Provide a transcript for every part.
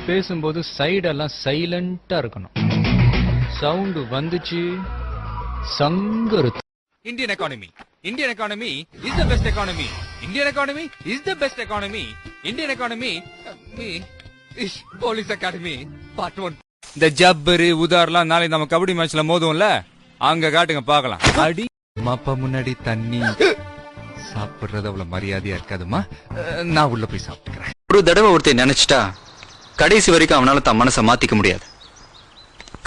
பேசும்போது சைடெல்லாம் சைலண்டா இருக்கணும். சவுண்ட் வந்துச்சு சங்கரு. Indian economy. Indian economy is the best economy. Indian economy is the best economy. Indian economy is police academy part 1. இந்த ஜப்பரு உதாரெல்லாம் நாளை நம்ம கபடி மேட்ச்ல மோதும்ல, அங்க காட்டுங்க பாக்கலாம். அடி மாப்பா முன்னாடி தண்ணி சாப்பிடுறது அவ்வளவு மரியாதையா இருக்காதுமா. நான் உள்ள போய் சாப்பிட்டுக்கிறேன். ஒரு தடவை ஒருத்தர் நினைச்சிட்டா கடைசி வரைக்கும் அவனால தான் மனசை மாத்திக்க முடியாது.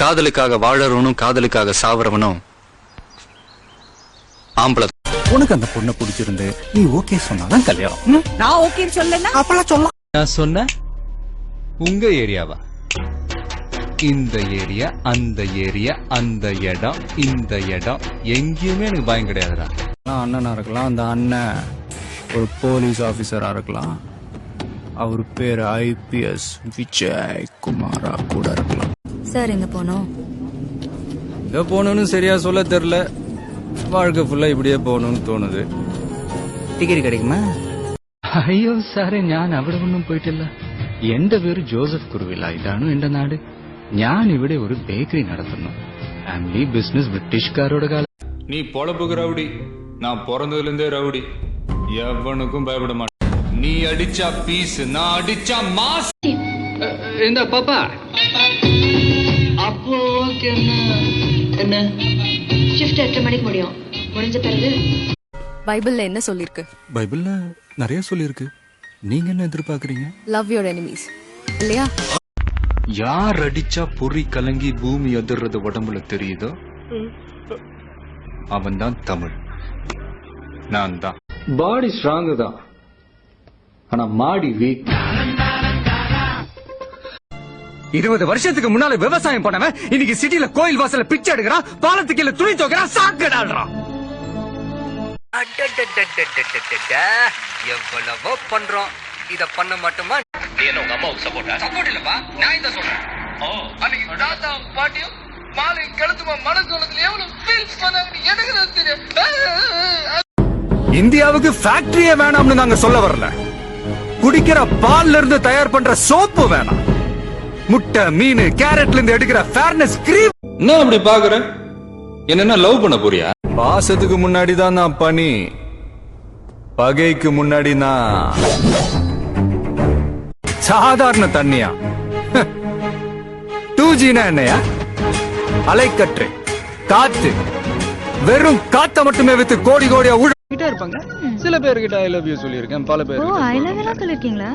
காதலுக்காக வாழறவனும் காதலுக்காக சாவறவனும் ஆம்பளை. உனக்கு அந்த பொண்ணை பிடிச்சிருந்து நீ ஓகே சொன்னாதான் கல்யாணம். நான் ஓகேன்னு சொல்லல, அப்பெல்லாம் சொல்லலாம். நான் சொன்ன உங்க ஏரியாவா? இந்த ஏரியா, அந்த ஏரியா, அந்த இடம், இந்த இடம் எங்கேயுமே எனக்கு பயம் கிடையாதுடா. அண்ணனா இருக்கலாம், அந்த அண்ணன் ஒரு போலீஸ் ஆபீசரா இருக்கலாம், அவர் பேரு IPS விஜய் குமாரா கூட இருக்கலாம். சார் எங்க போனோம்? எங்க போகணும்னு சரியா சொல்ல தெரியல. வாழ்க்கை ஃபுல்லா இப்படியே போகணும்னு தோணுது. டிக்கெட் கிடைக்குமா? അയ്യോ സാറേ, ഞാൻ അവിടെ ഒന്നും പോയിട്ടില്ല. എന്റെ പേര് ജോസഫ് കുറുവില. ഇതാണ് എന്റെ നാട്. ഞാൻ ഇവിടെ ഒരു ബേക്കറി നടത്തുന്നു. ഫാമിലി ബിസിനസ് ബ്രിട്ടീഷുകാരോട് കാലം. நீ பொழப்புக்கு ரவுடி, நான் பிறந்ததுல இருந்தே ரவுடி. எவனுக்கும் பயப்பட மாட்டேன். நீ அடிச்சா பீஸ், நான் அடிச்சா மாஸ். இந்த பாப்பா அப்போ என்ன ஷிஃப்ட் 8 மணிக்கு முடியும். முடிஞ்ச பிறகு பைபிள்ல என்ன சொல்லிருக்கு? பைபிள்ல நிறைய சொல்லிருக்கு. நீங்க என்ன எதிர்பார்க்கறீங்க? லவ் யுவர் எனிமீஸ் இல்லையா? யார் அடிச்சா பொறி கலங்கி பூமி அதிர்றது உடம்புல தெரியுதோ அவன் தான் தமிழ். நான் தான். பாடி ஸ்ட்ராங் தான், ஆனா மாடி வீக். 20 வருஷத்துக்கு முன்னால விவசாயம் பண்ணவன் இன்னைக்கு சிட்டில கோயில் வாசல்ல பிச்சை எடுக்கிறான், பாலத்துக்கு கீழ துணி துவைக்கிறான், சாக்கடாடுறான். எவ்வளவோ பண்றோம், இத பண்ண மாட்டோமா? உங்க அம்மாவுக்கு சப்போர்ட் இல்லப்பா, நான் இத சொல்றேன். அன்னைக்கு தாத்தா பாட்டியும் மாலை கழுத்துமா மனசோளத்துல எவ்வளவு ஃபீல் பண்ணாங்க எனக்கு தெரியும். இந்தியாவுக்கு ஃபேக்டரியே வேணாம்னு நாங்க சொல்ல வரல. குடிக்கிற பால்ல இருந்து தயார் பண்ற சோப்பு வேணாம். முட்டை, மீன், கேரட்ல இருந்து எடுக்கிற ஃபேர்னஸ் கிரீம். என்ன அப்படி பாக்குற? என்ன லவ் பண்ண போறியா? பாசத்துக்கு முன்னாடி தான் நான் பனி, பகைக்கு முன்னாடி நான் சாதாரண தண்ணியா. 2Gனா என்னையா? அலைக்கற்று காத்து, வெறும் காத்த மட்டுமே வித்து கோடி கோடியா கிட்ட இருப்பாங்க. சில பேர்கிட்ட ஐ லவ் யூ சொல்லியிருக்கேன், பல பேர் ஐ லவ் யூ சொல்லிருக்கீங்களா?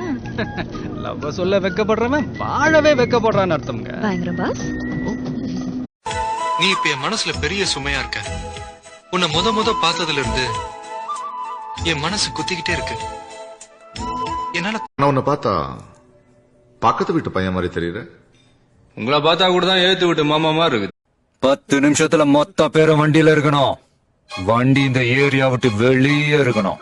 லவ் சொல்ல வெக்கப்படுறவன் வாழவே வெக்கப்படுறான்னு அர்த்தம்ங்க. பயங்கர பாஸ். நீ இப்ப என் மனசுல பெரிய சுமையா இருக்க. உன்னை முத பார்த்ததுல இருந்து என் மனசு குத்திக்கிட்டே இருக்கு. என்னால நான் உன்னை பார்த்தா பக்கத்து வீட்டு பையன் மாதிரி தெரியுற. உங்களை பார்த்தா கூட தான் ஏத்து விட்டு மாமா மாதிரி இருக்குது. 10 நிமிஷத்துல மொத்த பேரும் வண்டியில இருக்கணும். வண்டி இந்த ஏரியா விட்டு வெளியே இருக்கணும்.